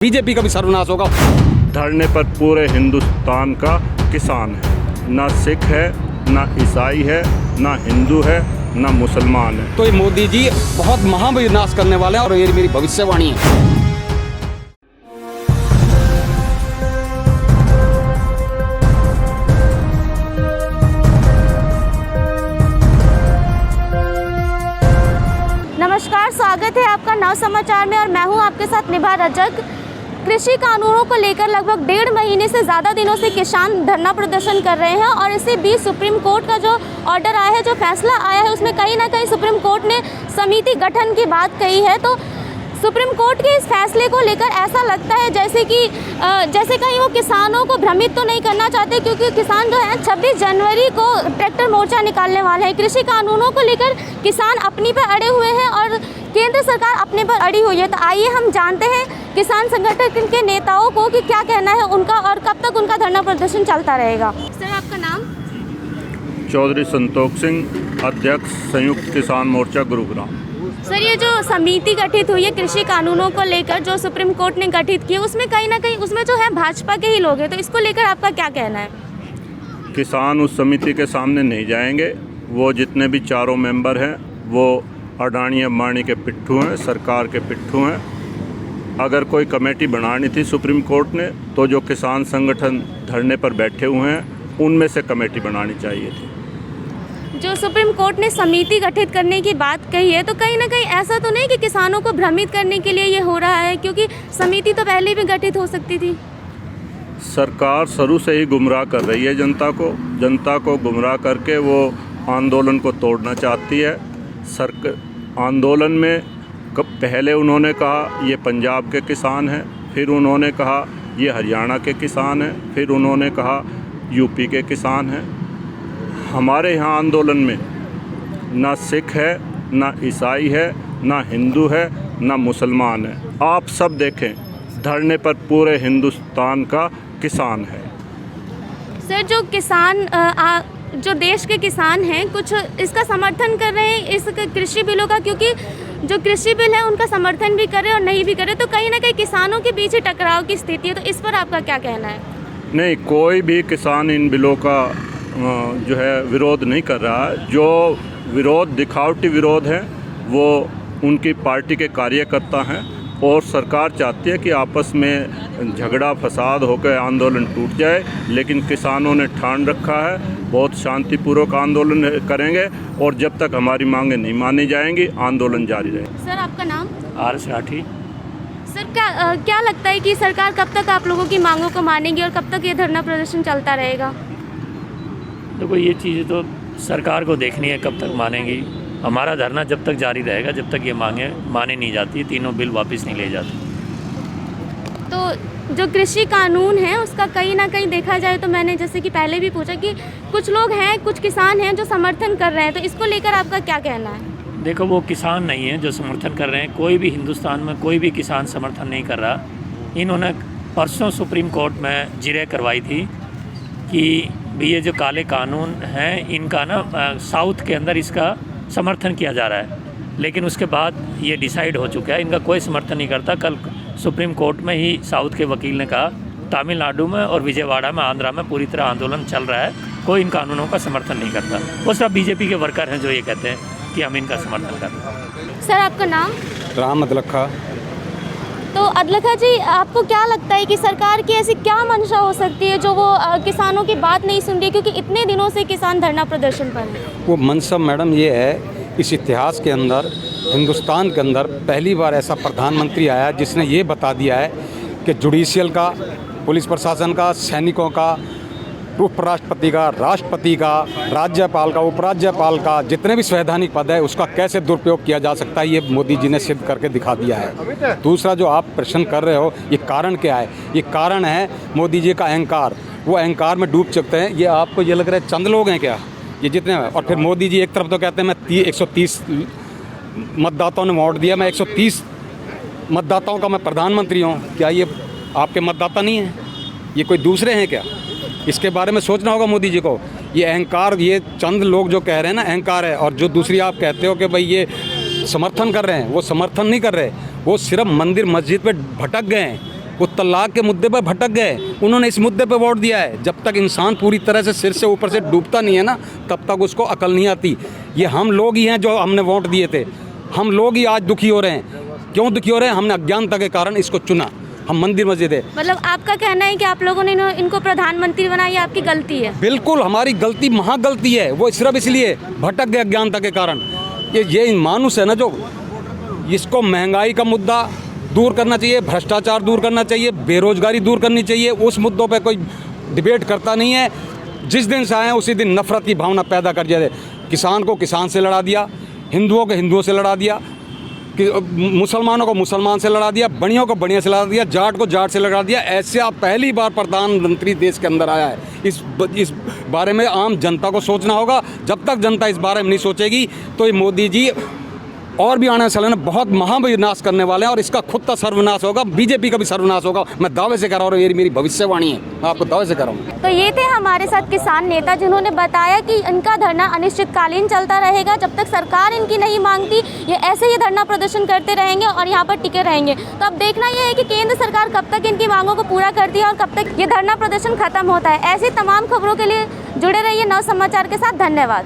BJP का भी सर्वनाश होगा। धरने पर पूरे हिंदुस्तान का किसान है, ना सिख है, ना ईसाई है, ना हिंदू है, ना मुसलमान है। तो ये मोदी जी बहुत महाविनाश करने वाले हैं और ये मेरी भविष्यवाणी है। नमस्कार, स्वागत है आपका नव समाचार में और मैं हूं आपके साथ निभा रजक। कृषि कानूनों को लेकर लगभग 1.5 महीने से ज़्यादा दिनों से किसान धरना प्रदर्शन कर रहे हैं और इसी बीच सुप्रीम कोर्ट का जो ऑर्डर आया है, जो फैसला आया है, उसमें कहीं ना कहीं सुप्रीम कोर्ट ने समिति गठन की बात कही है। तो सुप्रीम कोर्ट के इस फैसले को लेकर ऐसा लगता है जैसे कहीं वो किसानों को भ्रमित तो नहीं करना चाहते, क्योंकि किसान जो है 26 जनवरी को ट्रैक्टर मोर्चा निकालने वाले हैं। कृषि कानूनों को लेकर किसान अपनी पर अड़े हुए हैं और केंद्र सरकार अपने पर अड़ी हुई है। तो आइए हम जानते हैं किसान संगठन के नेताओं को कि क्या कहना है उनका और कब तक उनका धरना प्रदर्शन चलता रहेगा। सर, आपका नाम? चौधरी संतोष सिंह, अध्यक्ष संयुक्त किसान मोर्चा गुरुग्राम। सर, ये जो समिति गठित हुई है कृषि कानूनों को लेकर, जो सुप्रीम कोर्ट ने गठित की है, उसमें कहीं ना कहीं उसमें जो है भाजपा के ही लोग हैं, तो इसको लेकर आपका क्या कहना है? किसान उस समिति के सामने नहीं जाएंगे। वो जितने भी चारों मेंबर हैं वो अडानी अंबानी के पिट्ठू हैं, सरकार के पिट्ठू हैं। अगर कोई कमेटी बनानी थी सुप्रीम कोर्ट ने, तो जो किसान संगठन धरने पर बैठे हुए हैं उनमें से कमेटी बनानी चाहिए थी। जो सुप्रीम कोर्ट ने समिति गठित करने की बात कही है, तो कहीं ना कहीं ऐसा तो नहीं कि किसानों को भ्रमित करने के लिए ये हो रहा है, क्योंकि समिति तो पहले भी गठित हो सकती थी। सरकार शुरू से ही गुमराह कर रही है जनता को गुमराह करके वो आंदोलन को तोड़ना चाहती है। आंदोलन में पहले उन्होंने कहा ये पंजाब के किसान हैं, फिर उन्होंने कहा ये हरियाणा के किसान हैं, फिर उन्होंने कहा यूपी के किसान हैं। हमारे यहाँ आंदोलन में ना सिख है, ना ईसाई है, ना हिंदू है, ना मुसलमान है। आप सब देखें, धरने पर पूरे हिंदुस्तान का किसान है। सर, जो किसान जो देश के किसान हैं, कुछ इसका समर्थन कर रहे हैं इस कृषि बिलों का, क्योंकि जो कृषि बिल है उनका समर्थन भी करे और नहीं भी करे, तो कहीं ना कहीं किसानों के बीच टकराव की स्थिति है। तो इस पर आपका क्या कहना है? नहीं, कोई भी किसान इन बिलों का जो है विरोध नहीं कर रहा है। जो विरोध दिखावटी विरोध है वो उनकी पार्टी के कार्यकर्ता हैं और सरकार चाहती है कि आपस में झगड़ा फसाद होकर आंदोलन टूट जाए, लेकिन किसानों ने ठान रखा है बहुत शांतिपूर्वक आंदोलन करेंगे और जब तक हमारी मांगें नहीं मानी जाएंगी आंदोलन जारी रहेगा। सर, आपका नाम? आर राठी। सर, क्या लगता है कि सरकार कब तक आप लोगों की मांगों को मानेगी और कब तक ये धरना प्रदर्शन चलता रहेगा? देखो, ये चीज़ तो सरकार को देखनी है कब तक मानेंगी। हमारा धरना जब तक जारी रहेगा जब तक ये मांगे माने नहीं जाती, तीनों बिल वापस नहीं ले जाते। तो जो कृषि कानून है उसका कहीं ना कहीं देखा जाए तो मैंने जैसे कि पहले भी पूछा कि कुछ लोग हैं, कुछ किसान हैं जो समर्थन कर रहे हैं, तो इसको लेकर आपका क्या कहना है? देखो, वो किसान नहीं है जो समर्थन कर रहे हैं। कोई भी हिंदुस्तान में कोई भी किसान समर्थन नहीं कर रहा। इन्होंने परसों सुप्रीम कोर्ट में जिरह करवाई थी कि ये जो काले कानून हैं इनका ना साउथ के अंदर इसका समर्थन किया जा रहा है, लेकिन उसके बाद ये डिसाइड हो चुका है इनका कोई समर्थन नहीं करता। कल सुप्रीम कोर्ट में ही साउथ के वकील ने कहा तमिलनाडु में और विजयवाड़ा में, आंध्रा में पूरी तरह आंदोलन चल रहा है, कोई इन कानूनों का समर्थन नहीं करता। वो सिर्फ बीजेपी के वर्कर हैं जो ये कहते हैं कि हम इनका समर्थन करते हैं। सर, आपका नाम? राम अदलखा। तो अदलखा जी, आपको क्या लगता है कि सरकार की ऐसी क्या मंशा हो सकती है जो वो किसानों की बात नहीं सुन रही, क्योंकि इतने दिनों से किसान धरना प्रदर्शन पर है? वो मंशा मैडम ये है, इस इतिहास के अंदर हिंदुस्तान के अंदर पहली बार ऐसा प्रधानमंत्री आया जिसने ये बता दिया है कि जुडिशियल का, पुलिस प्रशासन का, सैनिकों का, उपराष्ट्रपति का, राष्ट्रपति का, राज्यपाल का, उपराज्यपाल का, जितने भी संवैधानिक पद है उसका कैसे दुरुपयोग किया जा सकता है, ये मोदी जी ने सिद्ध करके दिखा दिया है। दूसरा जो आप प्रश्न कर रहे हो, ये कारण क्या है? ये कारण है मोदी जी का अहंकार। वो अहंकार में डूब चुकते हैं। ये आपको ये लग रहा है चंद लोग हैं क्या ये जितने हैं? और फिर मोदी जी एक तरफ तो कहते हैं मैं 130 मतदाताओं ने वोट दिया, मैं 130 मतदाताओं का मैं प्रधानमंत्री हूँ। क्या ये आपके मतदाता नहीं हैं? ये कोई दूसरे हैं क्या? इसके बारे में सोचना होगा मोदी जी को। ये अहंकार, ये चंद लोग जो कह रहे हैं ना अहंकार है, और जो दूसरी आप कहते हो कि भाई ये समर्थन कर रहे हैं, वो समर्थन नहीं कर रहे, वो सिर्फ मंदिर मस्जिद पे भटक गए हैं। वो तलाक के मुद्दे पर भटक गए, उन्होंने इस मुद्दे पर वोट दिया है। जब तक इंसान पूरी तरह से सिर से ऊपर से डूबता नहीं है ना, तब तक उसको अकल नहीं आती। ये हम लोग ही हैं जो हमने वोट दिए थे, हम लोग ही आज दुखी हो रहे हैं। क्यों दुखी हो रहे हैं? हमने अज्ञानता के कारण इसको चुना। हम मंदिर मस्जिद है, मतलब आपका कहना है कि आप लोगों ने इनको प्रधानमंत्री बनाया, ये आपकी गलती है? बिल्कुल हमारी गलती, महागलती है। वो सिर्फ इसलिए भटक गए अज्ञानता के कारण। ये मानुस है ना, जो इसको महंगाई का मुद्दा दूर करना चाहिए, भ्रष्टाचार दूर करना चाहिए, बेरोजगारी दूर करनी चाहिए, उस मुद्दों पे कोई डिबेट करता नहीं है। जिस दिन से आए उसी दिन नफरत की भावना पैदा कर दिया। किसान को किसान से लड़ा दिया, हिंदुओं को हिंदुओं से लड़ा दिया, मुसलमानों को मुसलमान से लड़ा दिया, बढ़ियों को बढ़िया से लड़ा दिया, जाट को जाट से लड़ा दिया। ऐसे आप पहली बार प्रधानमंत्री देश के अंदर आया है। इस बारे में आम जनता को सोचना होगा। जब तक जनता इस बारे में नहीं सोचेगी तो ये मोदी जी और भी आने वाले समय में बहुत महाविनाश करने वाले हैं, और इसका खुद का सर्वनाश होगा, बीजेपी का भी सर्वनाश होगा। मैं दावे से कह रहा हूँ, ये मेरी भविष्यवाणी है, मैं आपको दावे से कह रहा हूँ। तो ये थे हमारे साथ किसान नेता, जिन्होंने बताया कि इनका धरना अनिश्चितकालीन चलता रहेगा। जब तक सरकार इनकी नहीं मांगती, ये ऐसे ही धरना प्रदर्शन करते रहेंगे और यहाँ पर टिके रहेंगे। तो अब देखना ये है कि केंद्र सरकार कब तक इनकी मांगों को पूरा करती है और कब तक ये धरना प्रदर्शन खत्म होता है। ऐसी तमाम खबरों के लिए जुड़े रहिए नव समाचार के साथ। धन्यवाद।